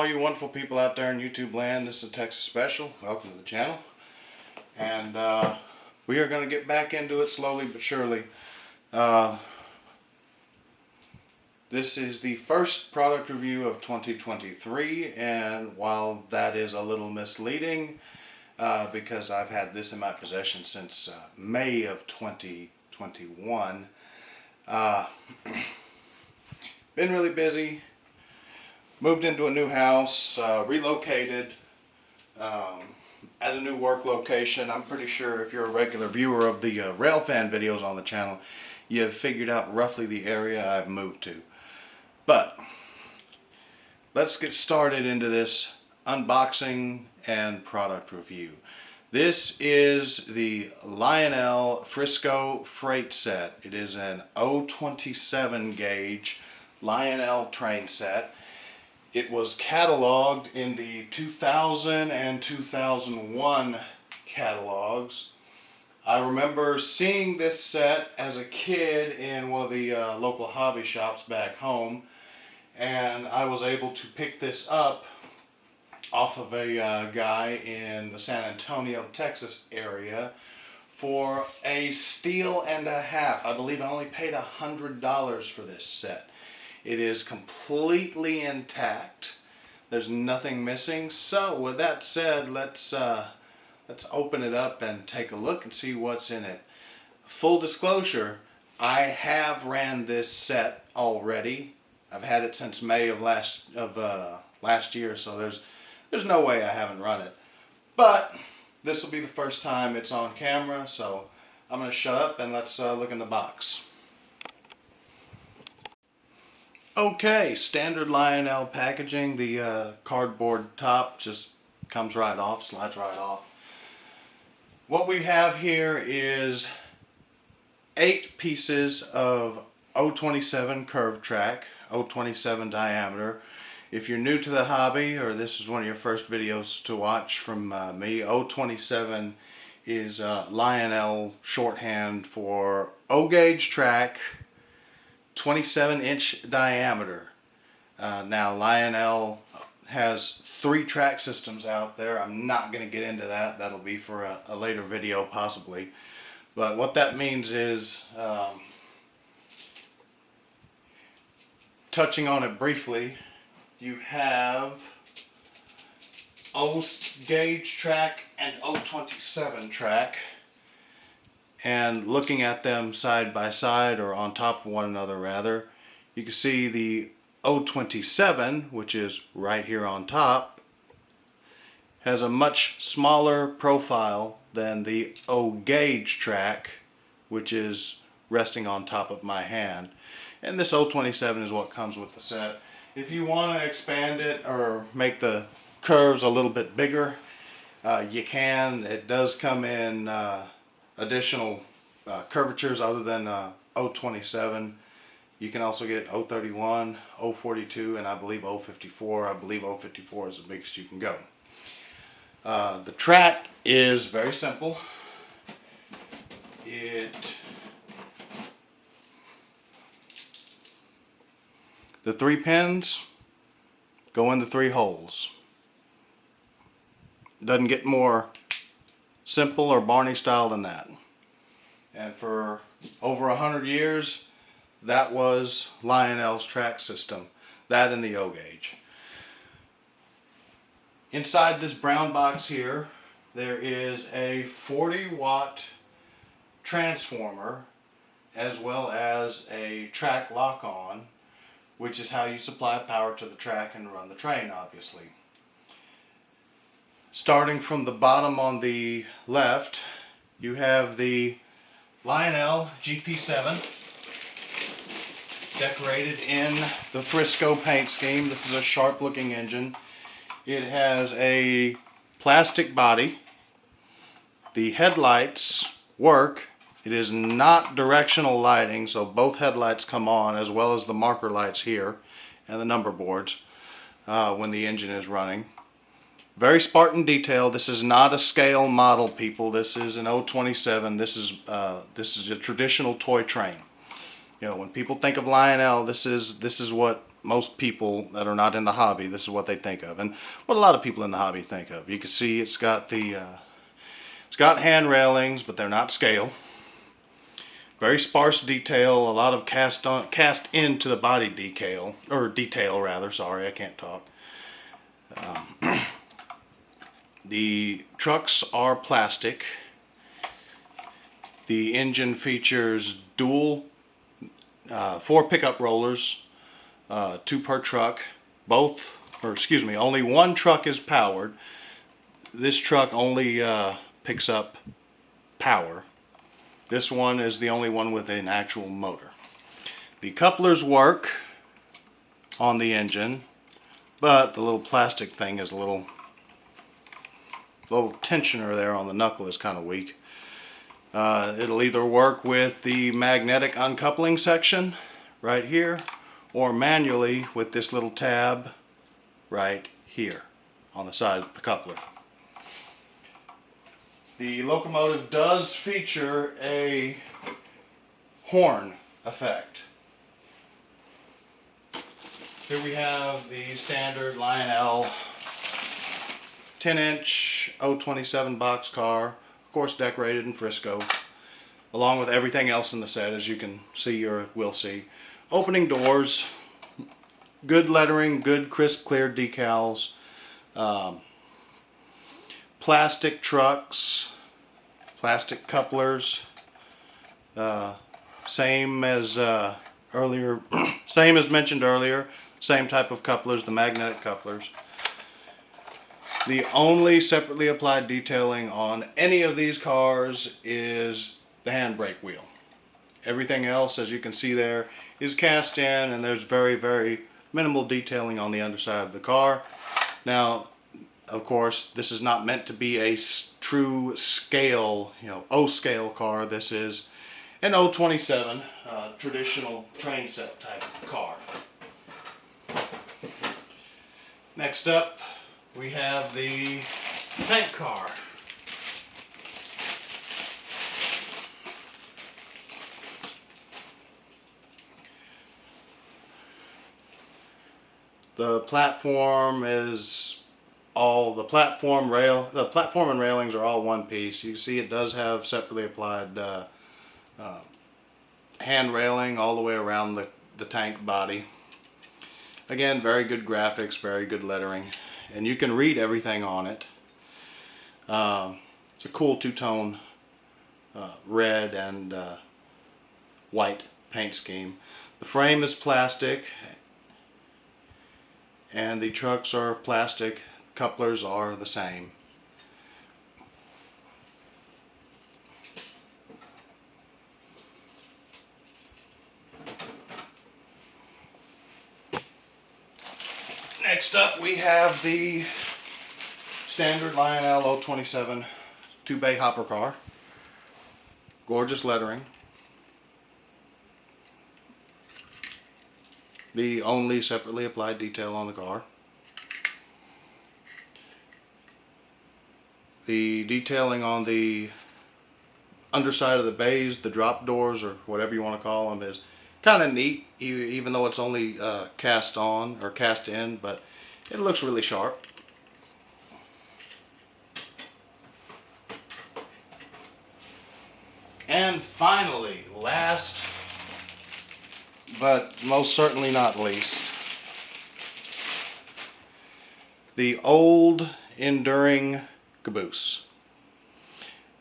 you wonderful people out there in YouTube land. This is a Texas Special. Welcome to the channel. And we are going to get back into it slowly but surely. This is the first product review of 2023, and while that is a little misleading, because I've had this in my possession since May of 2021, been really busy. Moved into a new house, relocated, at a new work location. I'm pretty sure if you're a regular viewer of the Railfan videos on the channel, you have figured out roughly the area I've moved to. But let's get started into this unboxing and product review. This is the Lionel Frisco freight set. It is an 027 gauge Lionel train set. It was cataloged in the 2000 and 2001 catalogs. I remember seeing this set as a kid in one of the local hobby shops back home, and I was able to pick this up off of a guy in the San Antonio, Texas area for a steal and a half. I believe I only paid $100 for this set. It is completely intact. There's nothing missing. So with that said, let's open it up and take a look and see what's in it. Full disclosure, I have ran this set already. I've had it since May of last year, so there's no way I haven't run it. But this will be the first time it's on camera, so I'm going to shut up and let's look in the box. Okay, standard Lionel packaging. The cardboard top just comes right off, slides right off. What we have here is 8 pieces of 027 curved track, 027 diameter. If you're new to the hobby, or this is one of your first videos to watch from me, 027 is Lionel shorthand for O gauge track, 27-inch diameter. Now Lionel has 3 track systems out there. I'm not going to get into that. That'll be for a later video possibly. But what that means is, touching on it briefly, you have O gauge track and 027 track. And looking at them side by side, or on top of one another rather, you can see the 027, which is right here on top, has a much smaller profile than the O gauge track, which is resting on top of my hand. And this 027 is what comes with the set. If you want to expand it or make the curves a little bit bigger, you can. It does come in additional curvatures other than 027. You can also get 031, 042, and I believe 054. I believe 054 is the biggest you can go. The track is very simple. The 3 pins go in the 3 holes. Doesn't get more simple or Barney style than that. And for over 100 years, that was Lionel's track system. That and the O gauge. Inside this brown box here, there is a 40-watt transformer, as well as a track lock-on, which is how you supply power to the track and run the train, obviously. Starting from the bottom on the left, you have the Lionel GP7, decorated in the Frisco paint scheme. This is a sharp looking engine. It has a plastic body. The headlights work. It is not directional lighting, so both headlights come on, as well as the marker lights here and the number boards when the engine is running. Very Spartan detail. This is not a scale model, people. This is an 027. This is a traditional toy train. You know, when people think of Lionel, this is what most people that are not in the hobby, this is what they think of, and what a lot of people in the hobby think of. You can see it's got hand railings, but they're not scale. Very sparse detail, a lot of cast into the body detail rather. Sorry, I can't talk. The trucks are plastic. The engine features dual 4 pickup rollers, 2 per truck. Only one truck is powered. This truck only picks up power. This one is the only one with an actual motor. The couplers work on the engine, but the little plastic thing is a little tensioner there on the knuckle is kind of weak. It'll either work with the magnetic uncoupling section right here, or manually with this little tab right here on the side of the coupler. The locomotive does feature a horn effect. Here we have the standard Lionel 10-inch 027 box car, of course decorated in Frisco, along with everything else in the set, as you can see or will see. Opening doors, good lettering, good crisp clear decals, plastic trucks, plastic couplers, same as mentioned earlier, same type of couplers, the magnetic couplers. The only separately applied detailing on any of these cars is the handbrake wheel. Everything else, as you can see there, is cast in, and there's very, very minimal detailing on the underside of the car. Now, of course, this is not meant to be a true scale, O-scale car. This is an 027 traditional train set type of car. Next up, we have the tank car. The platform is the platform and railings are all one piece. You can see it does have separately applied hand railing all the way around the tank body. Again, very good graphics, very good lettering, and you can read everything on it. It's a cool two-tone red and white paint scheme. The frame is plastic, and the trucks are plastic. Couplers are the same. Next up, we have the standard Lionel 027 two-bay hopper car. Gorgeous lettering. The only separately applied detail on the car. The detailing on the underside of the bays, the drop doors, or whatever you want to call them, is kind of neat, even though it's only cast on or cast in, but it looks really sharp. And finally, last but most certainly not least, the old enduring caboose.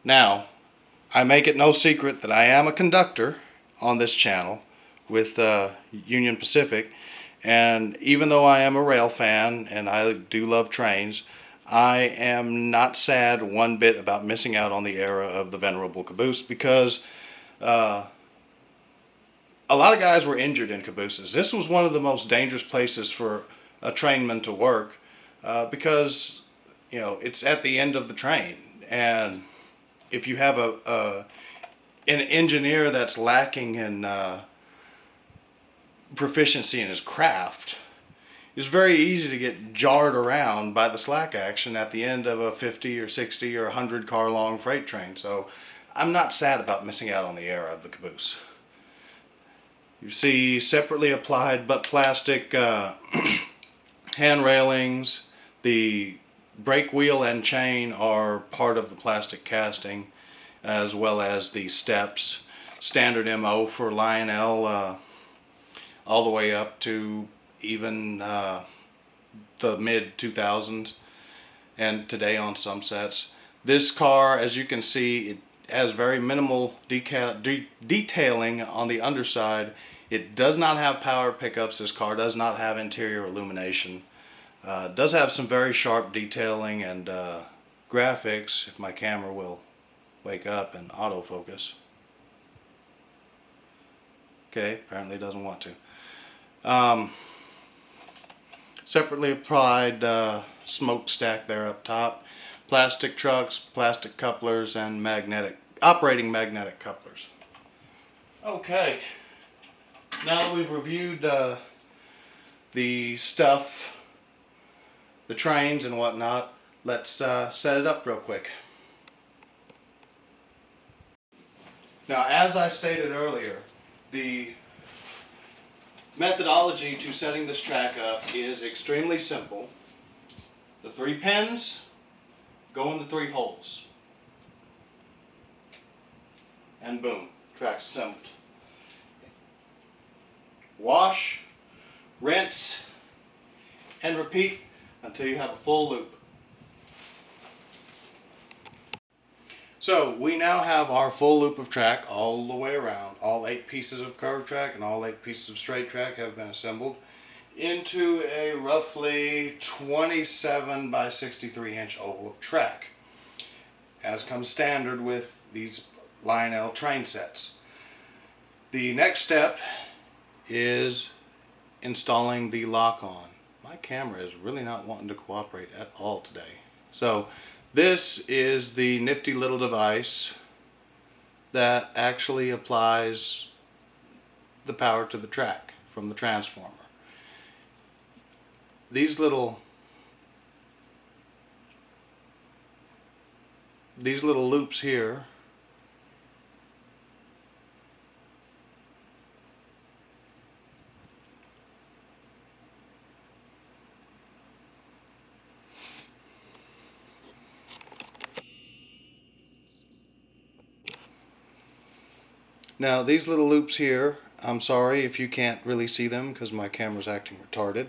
Now, I make it no secret that I am a conductor on this channel with Union Pacific, and even though I am a rail fan and I do love trains, I am not sad one bit about missing out on the era of the venerable caboose, because a lot of guys were injured in cabooses. This was one of the most dangerous places for a trainman to work because it's at the end of the train, and if you have an engineer that's lacking in proficiency in his craft, it's very easy to get jarred around by the slack action at the end of a 50 or 60 or 100 car long freight train. So I'm not sad about missing out on the era of the caboose. You see separately applied but plastic hand railings. The brake wheel and chain are part of the plastic casting, as well as the steps. Standard MO for Lionel, all the way up to even the mid 2000s and today on some sets. This car, as you can see, it has very minimal detailing on the underside. It does not have power pickups. This car does not have interior illumination. Does have some very sharp detailing and graphics, if my camera will wake up and autofocus. Okay, apparently it doesn't want to. Separately applied smokestack there up top. Plastic trucks, plastic couplers, and operating magnetic couplers. Okay, now that we've reviewed the stuff, the trains and whatnot, let's set it up real quick. Now, as I stated earlier, the methodology to setting this track up is extremely simple. The 3 pins go in the 3 holes. And boom, track's assembled. Wash, rinse, and repeat until you have a full loop. So we now have our full loop of track all the way around. All 8 pieces of curved track and all 8 pieces of straight track have been assembled into a roughly 27 by 63 inch oval of track, as comes standard with these Lionel train sets. The next step is installing the lock-on. My camera is really not wanting to cooperate at all today. So this is the nifty little device that actually applies the power to the track from the transformer. These little loops here now, these little loops here, I'm sorry if you can't really see them because my camera's acting retarded.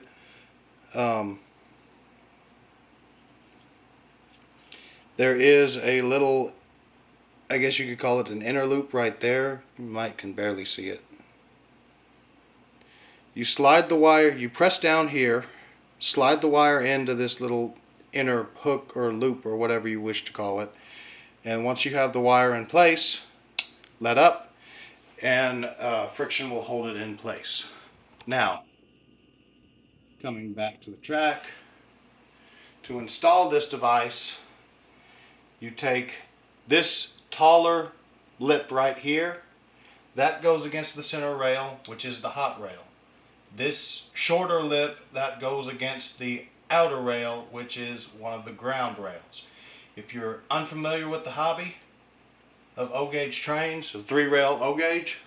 There is a little, I guess you could call it an inner loop right there. You can barely see it. You slide the wire, you press down here, slide the wire into this little inner hook or loop or whatever you wish to call it. And once you have the wire in place, let up, and friction will hold it in place. Now, coming back to the track, to install this device, you take this taller lip right here, that goes against the center rail, which is the hot rail. This shorter lip, that goes against the outer rail, which is one of the ground rails. If you're unfamiliar with the hobby of O-gauge trains, of 3-rail O-gauge,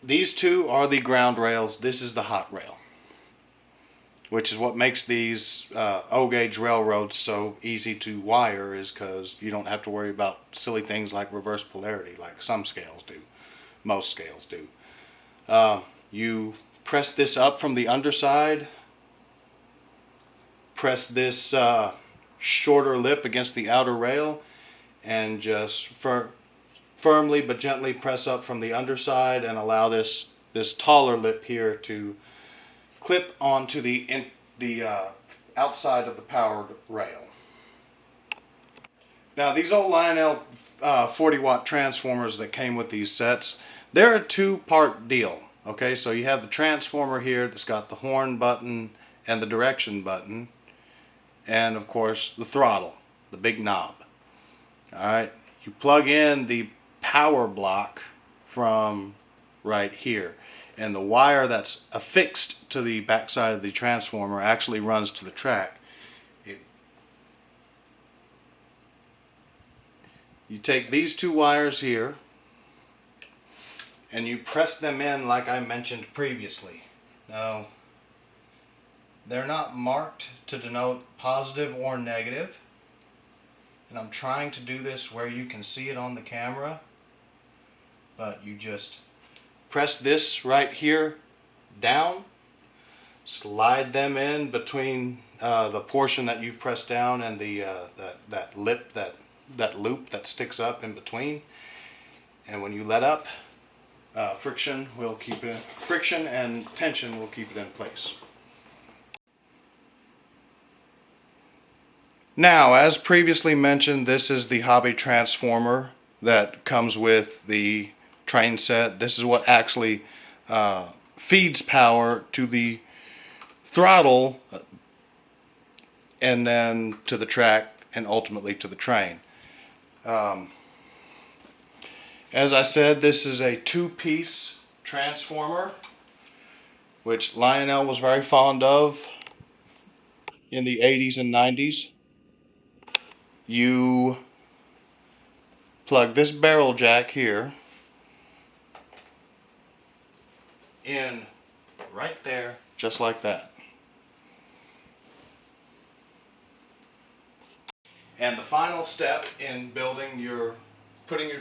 these two are the ground rails. This is the hot rail, which is what makes these O-gauge railroads so easy to wire, is because you don't have to worry about silly things like reverse polarity like some scales do. Most scales do. You press this up from the underside, press this shorter lip against the outer rail, and just firmly but gently press up from the underside and allow this taller lip here to clip onto the outside of the powered rail. Now, these old Lionel 40-watt transformers that came with these sets, they're a 2-part deal. Okay, so you have the transformer here that's got the horn button and the direction button, and of course the throttle, the big knob. Alright, you plug in the power block from right here, and the wire that's affixed to the backside of the transformer actually runs to the track. You take these 2 wires here, and you press them in like I mentioned previously. Now, they're not marked to denote positive or negative, and I'm trying to do this where you can see it on the camera, but you just press this right here down, slide them in between the portion that you press down and the that lip, that loop that sticks up in between, and when you let up, friction and tension will keep it in place. Now, as previously mentioned, this is the hobby transformer that comes with the train set. This is what actually feeds power to the throttle and then to the track and ultimately to the train. As I said, this is a two-piece transformer, which Lionel was very fond of in the 80s and 90s. You plug this barrel jack here in right there, just like that. And the final step in putting your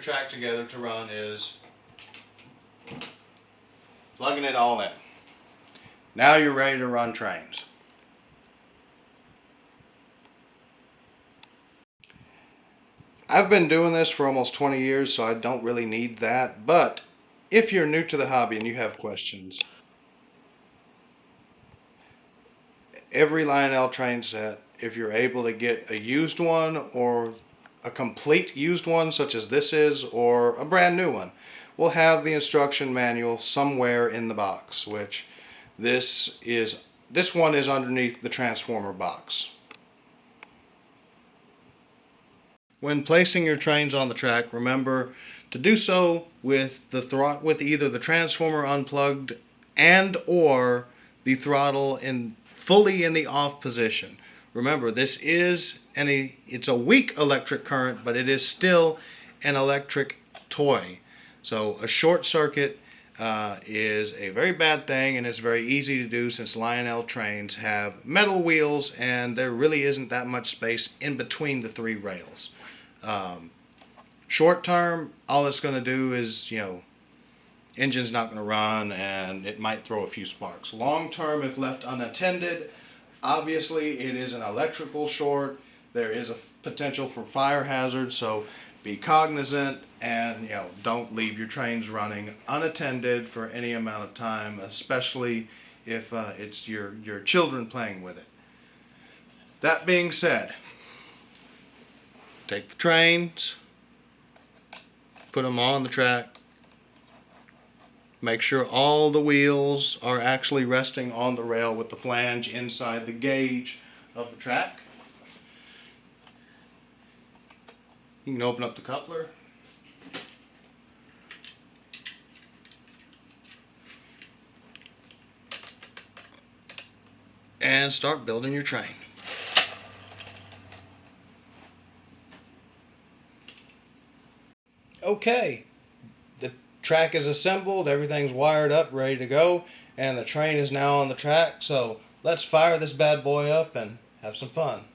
track together to run is plugging it all in. Now you're ready to run trains. I've been doing this for almost 20 years, so I don't really need that. But if you're new to the hobby and you have questions, every Lionel train set, if you're able to get a used one or a complete used one, such as this is, or a brand new one, will have the instruction manual somewhere in the box, which this one is underneath the transformer box. When placing your trains on the track, remember to do so with either the transformer unplugged and or the throttle fully in the off position. Remember, this is it's a weak electric current, but it is still an electric toy. So a short circuit is a very bad thing, and it's very easy to do since Lionel trains have metal wheels and there really isn't that much space in between the three rails. Short term, all it's going to do is, engine's not going to run and it might throw a few sparks. Long term, if left unattended, obviously it is an electrical short. There is a potential for fire hazard, so be cognizant and don't leave your trains running unattended for any amount of time, especially if it's your children playing with it. That being said, take the trains, put them on the track, make sure all the wheels are actually resting on the rail with the flange inside the gauge of the track. You can open up the coupler. And start building your train. Okay, the track is assembled, everything's wired up, ready to go, and the train is now on the track, so let's fire this bad boy up and have some fun.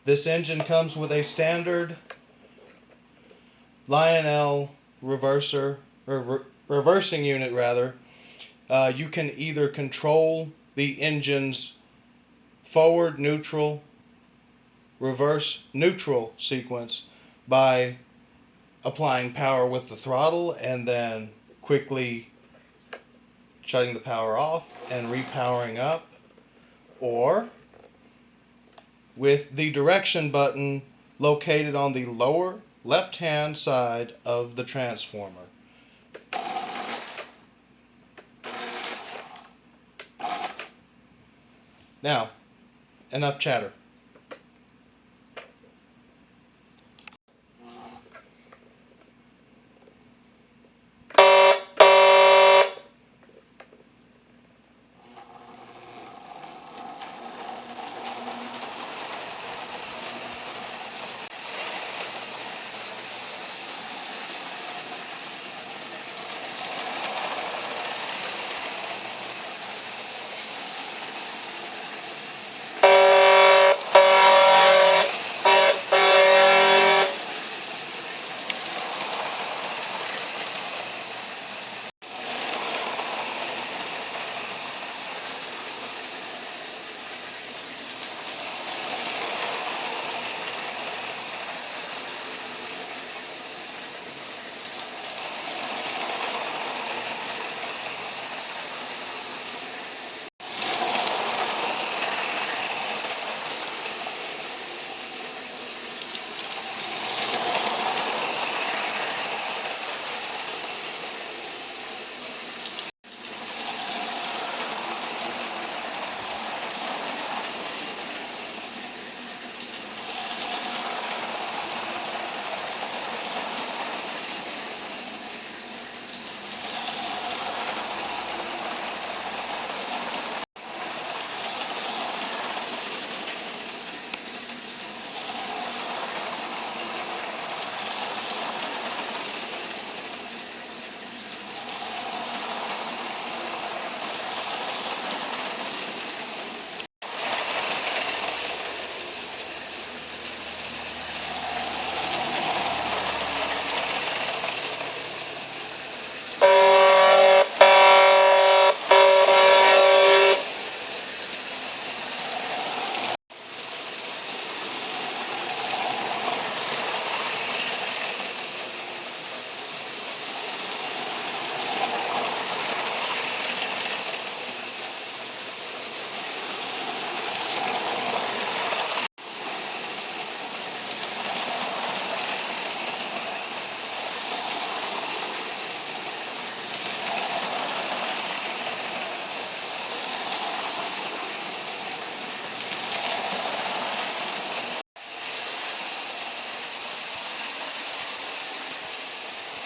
This engine comes with a standard Lionel reversing unit rather. You can either control the engine's forward neutral, reverse neutral sequence by applying power with the throttle and then quickly shutting the power off and repowering up, or with the direction button located on the lower left hand side of the transformer. Now, enough chatter.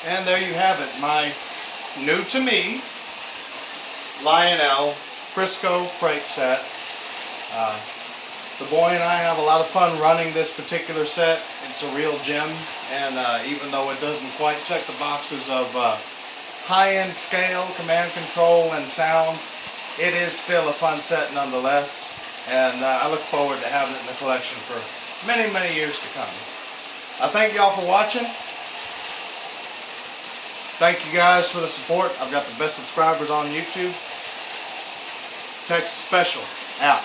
And there you have it, my new to me Lionel Frisco freight set. The boy and I have a lot of fun running this particular set. It's a real gem, and even though it doesn't quite check the boxes of high-end scale, command control, and sound, it is still a fun set nonetheless, and I look forward to having it in the collection for many, many years to come. I thank y'all for watching. Thank you guys for the support. I've got the best subscribers on YouTube. Texas Special, out.